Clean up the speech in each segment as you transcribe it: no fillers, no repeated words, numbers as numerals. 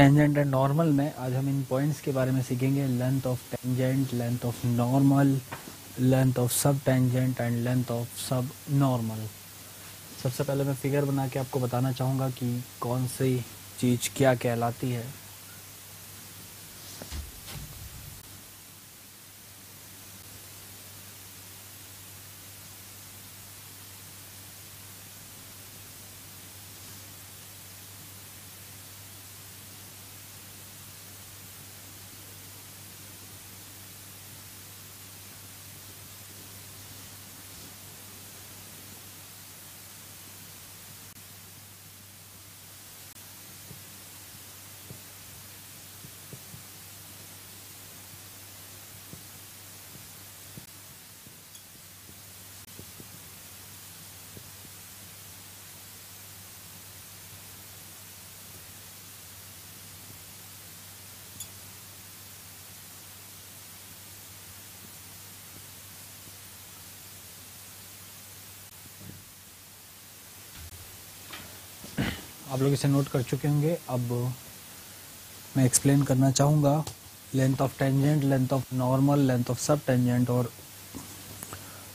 Tangent and normal में आज हम इन पॉइंट्स के बारे में सीखेंगे। Length of tangent, length of normal, length of सब टेंजेंट एंड लेंथ ऑफ सब नॉर्मल। सबसे पहले मैं फिगर बना के आपको बताना चाहूँगा कि कौन सी चीज़ क्या कहलाती है। आप लोग इसे नोट कर चुके होंगे। अब मैं एक्सप्लेन करना चाहूँगा length of tangent, length of normal, length of सब टेंजेंट और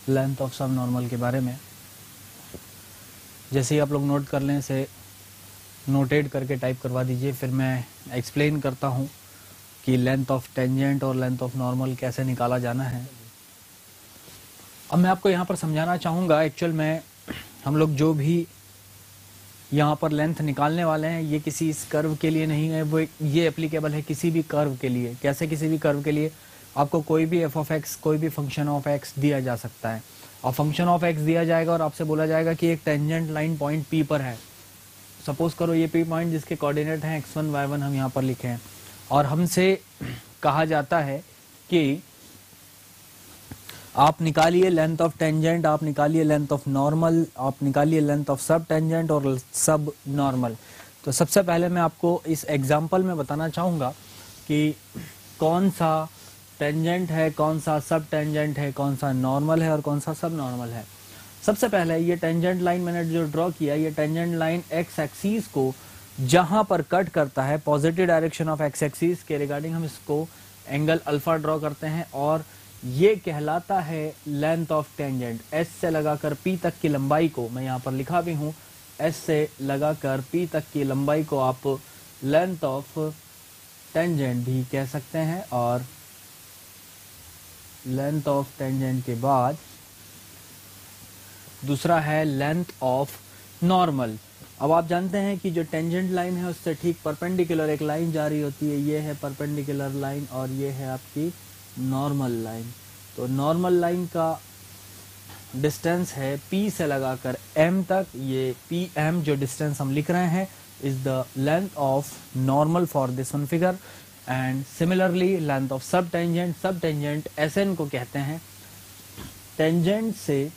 लेंथ ऑफ सब नॉर्मल के बारे में। जैसे ही आप लोग नोट कर लें, इसे नोटेट करके टाइप करवा दीजिए। फिर मैं एक्सप्लेन करता हूँ कि लेंथ ऑफ टेंजेंट और लेंथ ऑफ नॉर्मल कैसे निकाला जाना है। अब मैं आपको यहाँ पर समझाना चाहूँगा, एक्चुअल में हम लोग जो भी यहाँ पर लेंथ निकालने वाले हैं ये किसी इस कर्व के लिए नहीं है, वो ये एप्लीकेबल है किसी भी कर्व के लिए। कैसे किसी भी कर्व के लिए? आपको कोई भी एफ ऑफ एक्स, कोई भी फंक्शन ऑफ एक्स दिया जा सकता है और फंक्शन ऑफ एक्स दिया जाएगा और आपसे बोला जाएगा कि एक टेंजेंट लाइन पॉइंट पी पर है। सपोज करो ये पी पॉइंट जिसके कोऑर्डिनेट हैं x1 y1 हम यहाँ पर लिखे हैं और हमसे कहा जाता है कि आप निकालिए लेंथ ऑफ टेंजेंट, आप निकालिए लेंथ ऑफ नॉर्मल, आप निकालिए लेंथ ऑफ सब टेंजेंट और सब नॉर्मल। तो सबसे पहले मैं आपको इस एग्जांपल में बताना चाहूँगा कि कौन सा टेंजेंट है, कौन सा सब टेंजेंट है, कौन सा नॉर्मल है और कौन सा सब नॉर्मल है। सबसे पहले ये टेंजेंट लाइन मैंने जो ड्रॉ किया, ये टेंजेंट लाइन एक्स एक्सिस को जहाँ पर कट करता है positive direction of x axis के रिगार्डिंग हम इसको एंगल अल्फा ड्रॉ करते हैं और ये कहलाता है लेंथ ऑफ टेंजेंट। एस से लगाकर पी तक की लंबाई को मैं यहाँ पर लिखा भी हूँ, एस से लगाकर पी तक की लंबाई को आप लेंथ ऑफ टेंजेंट भी कह सकते हैं। और लेंथ ऑफ टेंजेंट के बाद दूसरा है लेंथ ऑफ नॉर्मल। अब आप जानते हैं कि जो टेंजेंट लाइन है उससे ठीक परपेंडिकुलर एक लाइन जा रही होती है, ये है परपेंडिकुलर लाइन और ये है आपकी नॉर्मल लाइन। तो नॉर्मल लाइन का डिस्टेंस है P से लगाकर M तक, ये PM जो डिस्टेंस हम लिख रहे हैं is the length of normal for this one figure. And similarly length of सब टेंजेंट, सब टेंजेंट SN को कहते हैं। टेंजेंट से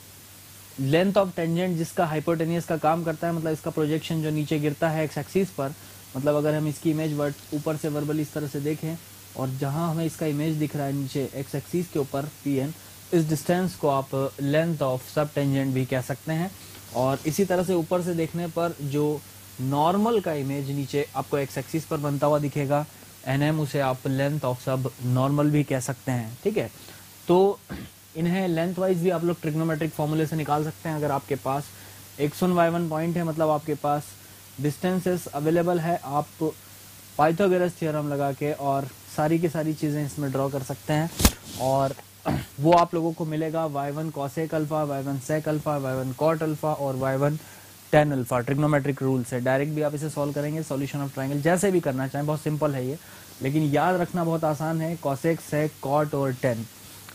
लेंथ ऑफ टेंजेंट जिसका हाइपोटेनियस का काम करता है, मतलब इसका प्रोजेक्शन जो नीचे गिरता है एक्स एक्सिस पर, मतलब अगर हम इसकी इमेज ऊपर से वर्बली इस तरह से देखें और जहां हमें इसका इमेज दिख रहा है नीचे एक्स एक्सिस के ऊपर PN, इस डिस्टेंस को आप लेंथ ऑफ सब टेंजेंट भी कह सकते हैं। और इसी तरह से ऊपर से देखने पर जो नॉर्मल का इमेज नीचे आपको एक्स एक्सिस पर बनता हुआ दिखेगा NM, उसे आप लेंथ ऑफ सब नॉर्मल भी कह सकते हैं। ठीक है, तो इन्हें लेंथ वाइज भी आप लोग ट्रिग्नोमेट्रिक फॉर्मूले से निकाल सकते हैं। अगर आपके पास x1 y1 पॉइंट है, मतलब आपके पास डिस्टेंसेस अवेलेबल है, आप पाइथागोरस थ्योरम लगा के और सारी की सारी चीज़ें इसमें ड्रॉ कर सकते हैं और वो आप लोगों को मिलेगा y1 cosec alpha, y1 sec alpha, y1 cot alpha और y1 tan alpha. Trigonometric rule से डायरेक्ट भी आप इसे सॉल्व करेंगे, सॉल्यूशन ऑफ ट्रायंगल जैसे भी करना चाहें, बहुत सिंपल है ये, लेकिन याद रखना बहुत आसान है। cosec, sec, cot और tan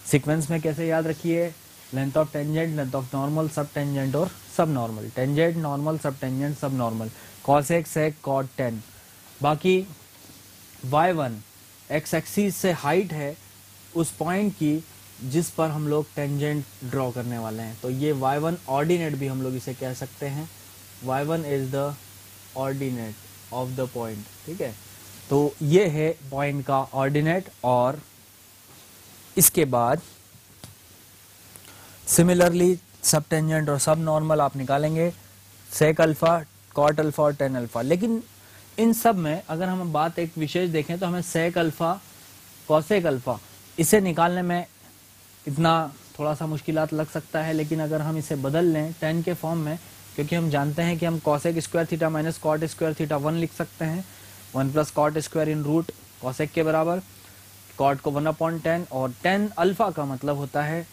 सीक्वेंस में कैसे याद रखिए? Length of tangent, length of normal, subtangent और सब नॉर्मल। टेंजेंट, नॉर्मल, सब टेंजेंट, सब normal, cosec, sec, cot, tan। बाकी y1 एक्स एक्सिस से हाइट है उस पॉइंट की जिस पर हम लोग टेंजेंट ड्रॉ करने वाले हैं, तो ये y1 ऑर्डिनेट भी हम लोग इसे कह सकते हैं। y1 is the ordinate of the point. ठीक है, तो ये है पॉइंट का ऑर्डिनेट। और इसके बाद सिमिलरली सब टेंजेंट और सब नॉर्मल आप निकालेंगे, सेक अल्फा, कॉट अल्फा और टेन अल्फा। लेकिन इन सब में अगर हम बात एक विशेष देखें तो हमें सेक अल्फा कॉसेक अल्फा इसे निकालने में इतना थोड़ा सा मुश्किलात लग सकता है, लेकिन अगर हम इसे बदल लें tan के फॉर्म में, क्योंकि हम जानते हैं कि हम cosec square theta minus cot square theta 1 लिख सकते हैं, 1 plus cot square in root cosec के बराबर, कॉट को 1/10 और tan अल्फा का मतलब होता है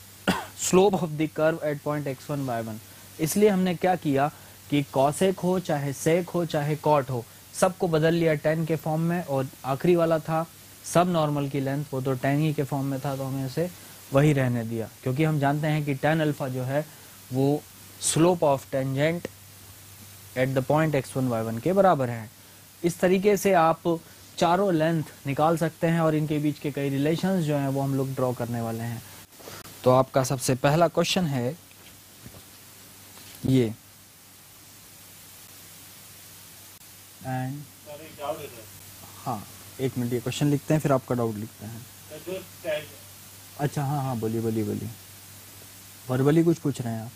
slope of the curve at point x1 y1। इसलिए हमने क्या किया कि कॉसेक हो चाहे सेक हो चाहे कॉट हो, सबको बदल लिया tan के फॉर्म में, और आखिरी वाला था सब नॉर्मल की लेंथ, वो तो tan ही के फॉर्म में था, तो हमें इसे वही रहने दिया, क्योंकि हम जानते हैं कि tan अल्फा जो है वो slope of tangent at the point x1 y1 के बराबर है। इस तरीके से आप चारों लेंथ निकाल सकते हैं और इनके बीच के कई रिलेशंस जो हैं वो हम लोग ड्रॉ करने वाले हैं। तो आपका सबसे पहला क्वेश्चन है ये, एंड हाँ एक मिनट ये क्वेश्चन लिखते हैं फिर आपका डाउट लिखते हैं। अच्छा हाँ बोलिए वर्बली कुछ पूछ रहे हैं आप?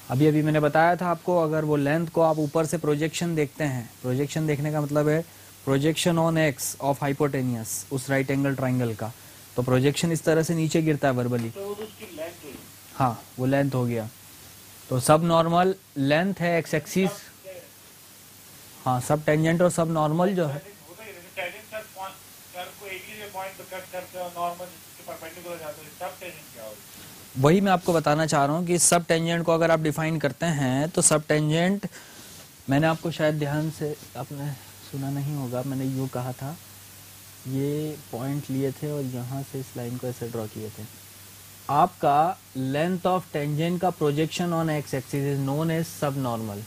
अभी मैंने बताया था आपको, अगर वो लेंथ को आप ऊपर से प्रोजेक्शन देखते हैं, प्रोजेक्शन देखने का मतलब है projection on x of hypotenuse उस राइट एंगल ट्राइंगल का, तो प्रोजेक्शन इस तरह से नीचे गिरता है वर्बली, तो उसकी लेंथ हुई। हाँ वो लेंथ हो गया, तो सब नॉर्मल लेंथ है एक्स एक्सिस, हाँ सब टेंजेंट और सब नॉर्मल जो है वही मैं आपको बताना चाह रहा हूँ कि सब टेंजेंट को अगर आप डिफाइन करते हैं तो सब टेंजेंट, मैंने आपको शायद ध्यान से आपने सुना नहीं होगा, मैंने यूँ कहा था ये पॉइंट लिए थे और यहाँ से इस लाइन को ऐसे ड्रॉ किए थे। आपका लेंथ ऑफ टेंजेंट का projection on x axis is known as subnormal.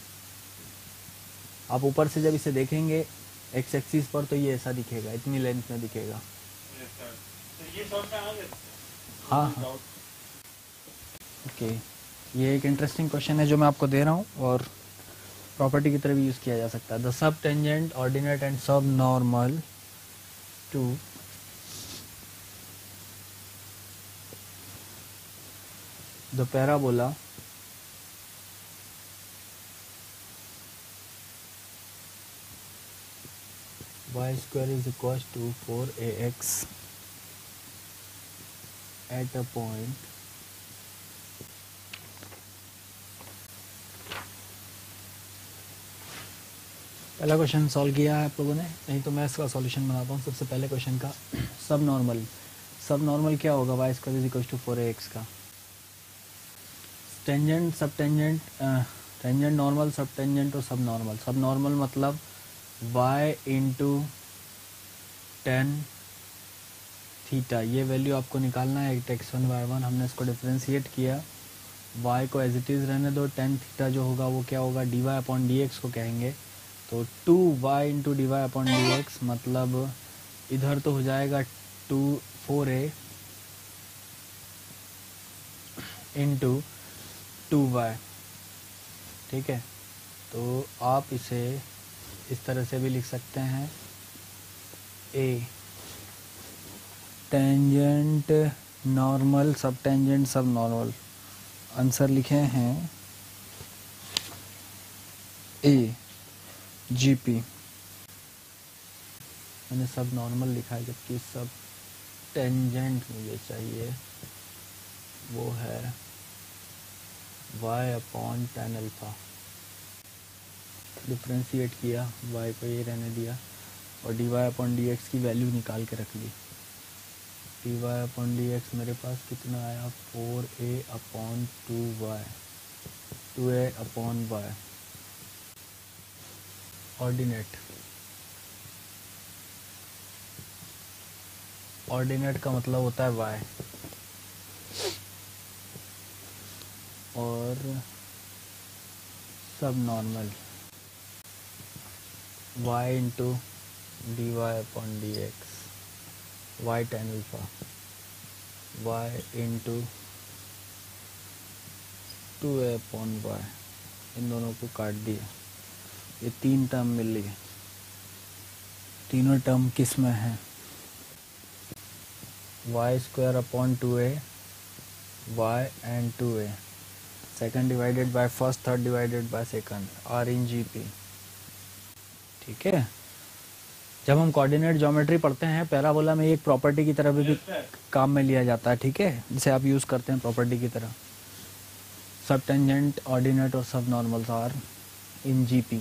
आप ऊपर से जब इसे देखेंगे एक्स एक्सिस पर तो ये ऐसा दिखेगा, इतनी लेंथ में दिखेगा। हाँ ओके, ये एक इंटरेस्टिंग क्वेश्चन है जो मैं आपको दे रहा हूँ और प्रॉपर्टी की तरह भी यूज किया जा सकता है। The subtangent ordinate and subnormal to the parabola y square is equals to 4ax at a point पहला क्वेश्चन सॉल्व किया है आप लोगों ने, नहीं तो मैं इसका सॉल्यूशन बनाता हूँ। सबसे पहले क्वेश्चन का सब नॉर्मल क्या होगा, y square is equal to 4ax का tangent subtangent tangent normal subtangent और सब नॉर्मल मतलब y इंटू टेन थीटा, ये वैल्यू आपको निकालना है x1 y1, हमने इसको डिफ्रेंशिएट किया, y को एज इट इज़ रहने दो, टेन थीटा जो होगा वो क्या होगा dy अपॉन dx को कहेंगे, तो 2y into dy upon dx मतलब इधर तो हो जाएगा 4a इंटू 2y, ठीक है। तो आप इसे इस तरह से भी लिख सकते हैं, a टेंजेंट नॉर्मल सब टेंजेंट सब नॉर्मल, आंसर लिखे हैं a GP, मैंने सब नॉर्मल लिखा है जबकि सब टेंजेंट मुझे चाहिए वो है y upon tan alpha, differentiate किया, y को ये रहने दिया और dy अपॉन dx की वैल्यू निकाल के रख ली। dy अपॉन dx मेरे पास कितना आया 4a upon 2a upon y, ordinate का मतलब होता है y, और सब normal y into dy upon dx, y tan alpha, y into 2a upon y, इन दोनों को काट दिया, ये तीन टर्म मिल गए। तीनों टर्म किस में है, y square upon 2a, y and 2a, second divided by first, third divided by second, are in G P. ठीक है, जब हम कोऑर्डिनेट ज्योमेट्री पढ़ते हैं पैराबोला में एक प्रॉपर्टी की तरह भी काम में लिया जाता है। ठीक है, जिसे आप यूज़ करते हैं प्रॉपर्टी की तरह। सब टेंजेंट, ऑर्डिनेट और subnormals are in G P.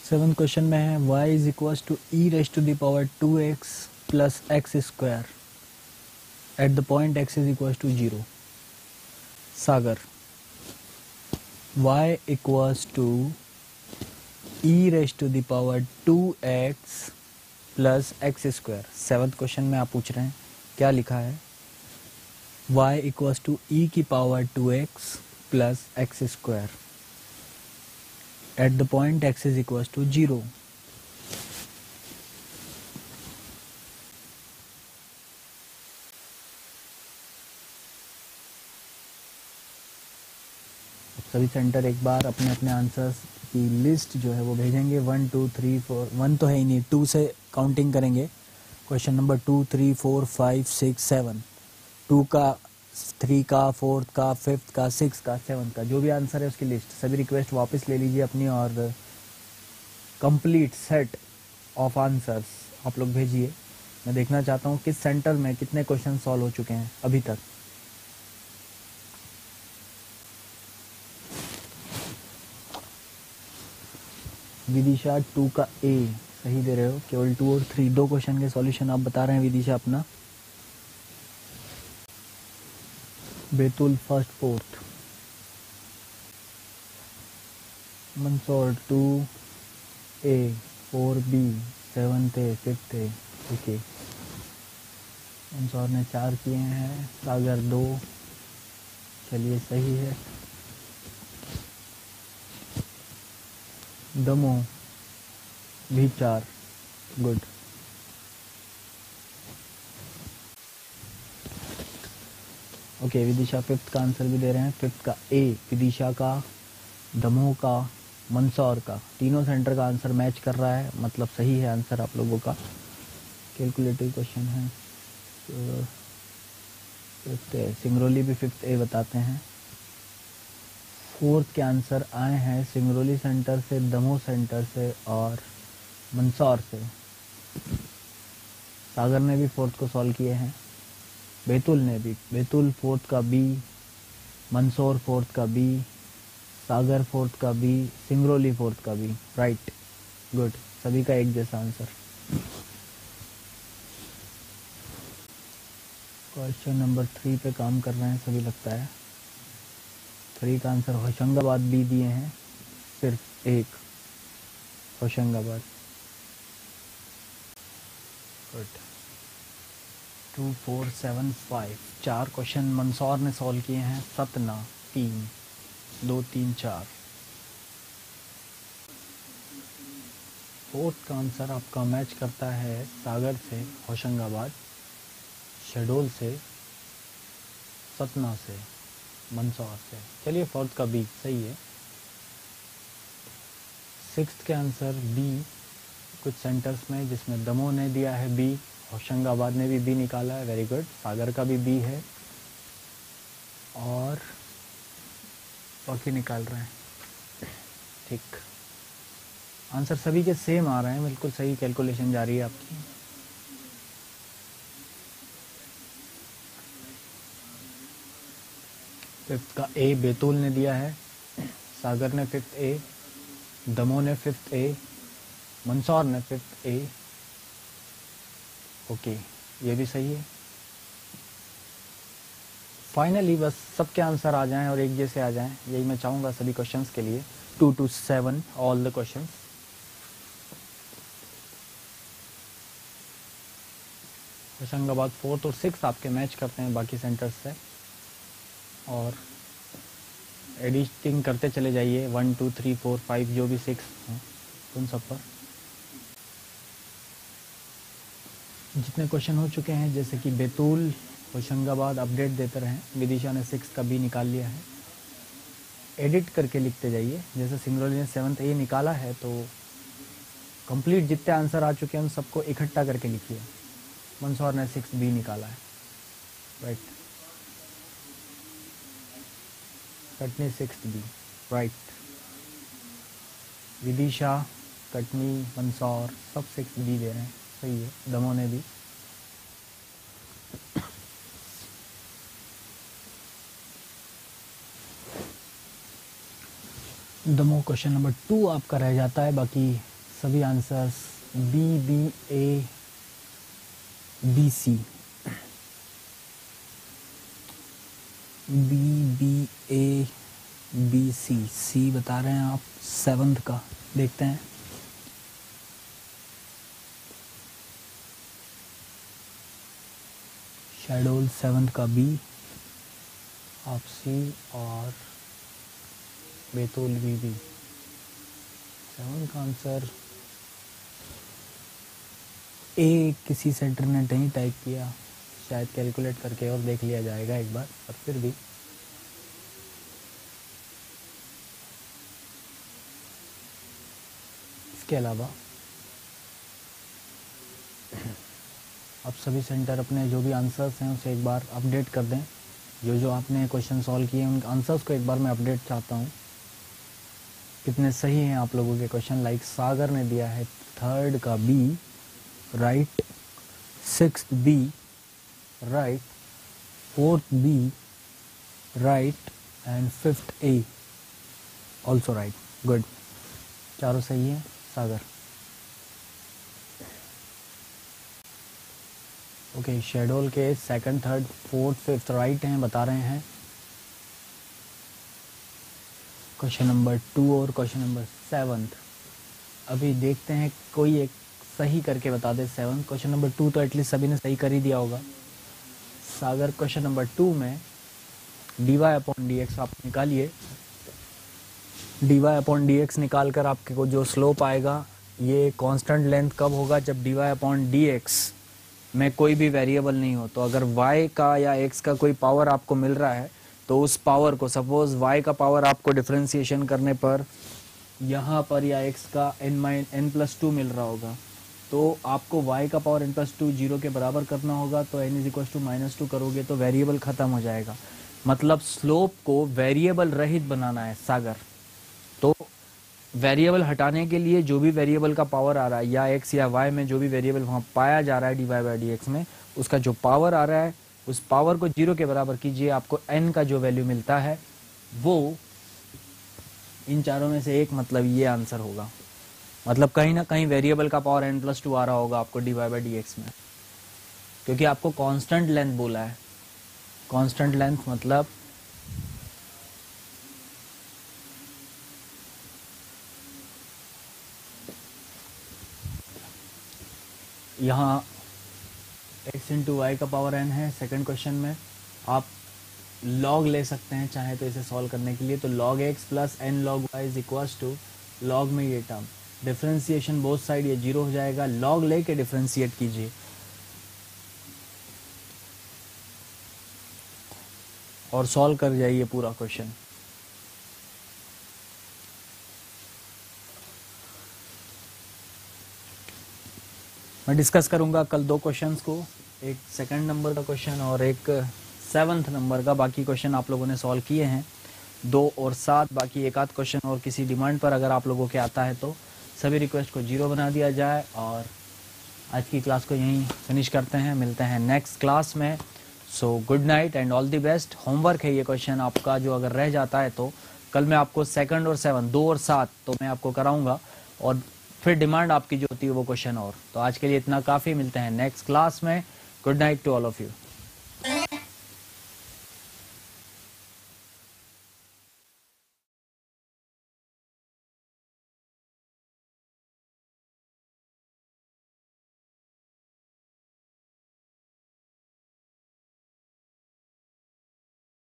Seven question में है y is equal to e raise to the power 2x plus x square at the point x is equal to 0। Sagar, y equals to e raise to the power 2x plus x square. Seventh question में आप पूछ रहे हैं क्या लिखा है, y equals to ई की power 2x plus x square at the point x is equals to 0। सभी सेंटर एक बार अपने अपने आंसर्स की लिस्ट जो है वो भेजेंगे। 1 2 3 4, 1 तो है ही नहीं, 2 से काउंटिंग करेंगे क्वेश्चन नंबर 2, 3, 4, 5, 6, 7, 2 का, 3 का, 4 का, 5 का, 6 का, 7 का, जो भी आंसर है उसकी लिस्ट, सभी रिक्वेस्ट वापस ले लीजिए अपनी और कंप्लीट सेट ऑफ आंसर्स आप लोग भेजिए। मैं देखना चाहता हूँ किस सेंटर में कितने क्वेश्चन सॉल्व हो चुके हैं अभी तक। विदिशा 2 का ए सही दे रहे हो, केवल 2 और 3 दो क्वेश्चन के सॉल्यूशन आप बता रहे हैं विदिशा अपना। Betul first fourth, Mandsaur 2A, 4B, 7A, 5A। Okay, Mandsaur ने 4 किए हैं, सागर 2, चलिए सही है। दमोह भी 4, गुड। ओके, विदिशा 5th का आंसर भी दे रहे हैं, 5th का ए, विदिशा का, दमोह का, मंदसौर का, तीनों सेंटर का आंसर मैच कर रहा है, मतलब सही है आंसर आप लोगों का। कैलकुलेटिव क्वेश्चन है, तो 5th ए, सिंगरौली भी 5th ए बताते हैं। 4th के आंसर आए हैं सिंगरौली सेंटर से, दमोह सेंटर से और मंदसौर से। सागर ने भी 4th को सॉल्व किए हैं, बैतूल ने भी, बैतूल 4th का बी, मंदसौर 4th का बी, सागर 4th का बी, सिंगरौली 4th का बी, राइट, गुड, सभी का एक जैसा आंसर। क्वेश्चन नंबर 3 पे काम कर रहे हैं सभी लगता है। 3 का आंसर होशंगाबाद बी दिए हैं, सिर्फ एक होशंगाबाद, गुड। 2, 4, 7, 5, 4 क्वेश्चन मंदसौर ने सॉल्व किए हैं, सतना 3, 2, 3, 4। 4th का आंसर आपका मैच करता है सागर से, होशंगाबाद, शहडोल से, सतना से, मंदसौर से, चलिए 4th का बी सही है। 6th के आंसर बी कुछ सेंटर्स में, जिसमें दमोह ने दिया है बी, होशंगाबाद ने भी बी निकाला है, वेरी गुड। सागर का भी बी है और बाकी निकाल रहे हैं, ठीक। आंसर सभी के सेम आ रहे हैं, बिल्कुल सही कैलकुलेशन जारी है आपकी। फिफ्थ का ए बैतूल ने दिया है, सागर ने 5th ए, दमोह ने 5th ए, मंदसौर ने 5th ए, ओके, ये भी सही है। फाइनली बस सबके आंसर आ जाएं और एक जैसे आ जाएं, यही मैं चाहूँगा सभी क्वेश्चंस के लिए। 2 to 7 all the questions. Hoshangabad 4th और 6th आपके मैच करते हैं बाकी सेंटर्स से, और एडिटिंग करते चले जाइए 1, 2, 3, 4, 5 जो भी 6 हैं उन सब पर। जितने क्वेश्चन हो चुके हैं, जैसे कि बैतूल, होशंगाबाद, अपडेट देते रहें। विदिशा ने 6 का बी निकाल लिया है, एडिट करके लिखते जाइए। जैसे सिंगरौली ने 7th ए निकाला है, तो कंप्लीट जितने आंसर आ चुके हैं उन सबको इकट्ठा करके लिखिए। मंदसौर ने 6 बी निकाला है, right. Katni 6 B, right. Vidisha, Katni, Mandsaur सब 6 बी दे रहे हैं, सही है। दमोह ने भी। दमोह क्वेश्चन नंबर 2 आपका रह जाता है, बाकी सभी आंसर्स बी, बी, ए, बी, सी, बी, बी, ए, बी, सी, सी बता रहे हैं आप 7th का, देखते हैं। शहडोल 7th का बी, आप सी, और बैतूल बी, 7 का आंसर ए किसी सेंटर ने नहीं टाइप किया, शायद कैलकुलेट करके और देख लिया जाएगा एक बार, पर फिर भी। इसके अलावा आप सभी सेंटर अपने जो भी आंसर्स हैं उसे एक बार अपडेट कर दें। जो जो आपने क्वेश्चन सॉल्व किए उन आंसर्स को एक बार मैं अपडेट चाहता हूँ, कितने सही हैं आप लोगों के क्वेश्चन। लाइक सागर ने दिया है 3rd का B right, 6th B right, 4th B right and 5th A also right. Good, चारों सही है सागर। ओके, शेड्यूल के 2nd, 3rd, 4th, 5th right हैं बता रहे हैं। क्वेश्चन नंबर 2 और क्वेश्चन नंबर 7 अभी देखते हैं, कोई एक सही करके बता दे 7। क्वेश्चन नंबर 2 तो एटलीस्ट सभी ने सही कर ही दिया होगा। सागर क्वेश्चन नंबर 2 में dy/dx आप निकालिए। dy/dx निकाल कर आपके को जो स्लोप आएगा, ये कांस्टेंट लेंथ कब होगा, जब dy/dx में कोई भी वेरिएबल नहीं हो। तो अगर y का या x का कोई पावर आपको मिल रहा है तो उस पावर को, सपोज y का पावर आपको डिफरेंशिएशन करने पर यहाँ पर या x का n+2 मिल रहा होगा, तो आपको y का पावर n+2 0 के बराबर करना होगा। तो n = -2 करोगे तो वेरिएबल ख़त्म हो जाएगा। मतलब स्लोप को वेरिएबल रहित बनाना है सागर। तो वेरिएबल हटाने के लिए जो भी वेरिएबल का पावर आ रहा है, या x या y में जो भी वेरिएबल वहाँ पाया जा रहा है dy/dx में, उसका जो पावर आ रहा है उस पावर को 0 के बराबर कीजिए। आपको n का जो वैल्यू मिलता है वो इन चारों में से एक, मतलब ये आंसर होगा। मतलब कहीं ना कहीं वेरिएबल का पावर n+2 आ रहा होगा आपको dy/dx में, क्योंकि आपको कांस्टेंट लेंथ बोला है। कांस्टेंट लेंथ मतलब यहाँ x × y का पावर n है। सेकंड क्वेश्चन में आप log ले सकते हैं चाहे तो इसे सॉल्व करने के लिए। तो log x + n log y = log में ये टर्म, डिफरेंशिएशन बोथ साइड ये 0 हो जाएगा। log लेके डिफरेंशिएट कीजिए और सॉल्व कर जाइए पूरा क्वेश्चन। मैं डिस्कस करूंगा कल 2 क्वेश्चंस को, एक 2nd नंबर का क्वेश्चन और एक 7th नंबर का। बाकी क्वेश्चन आप लोगों ने सॉल्व किए हैं 2 और 7। बाकी एक आध क्वेश्चन और किसी डिमांड पर अगर आप लोगों के आता है तो सभी रिक्वेस्ट को 0 बना दिया जाए। और आज की क्लास को यहीं फिनिश करते हैं, मिलते हैं नेक्स्ट क्लास में। So good night and all the best. Homework है ये क्वेश्चन आपका, जो अगर रह जाता है तो कल मैं आपको 2nd और 7, 2 और 7 तो मैं आपको कराऊंगा, और फिर डिमांड आपकी जो होती है वो क्वेश्चन और। तो आज के लिए इतना काफ़ी, मिलते हैं नेक्स्ट क्लास में। Good night to all of you.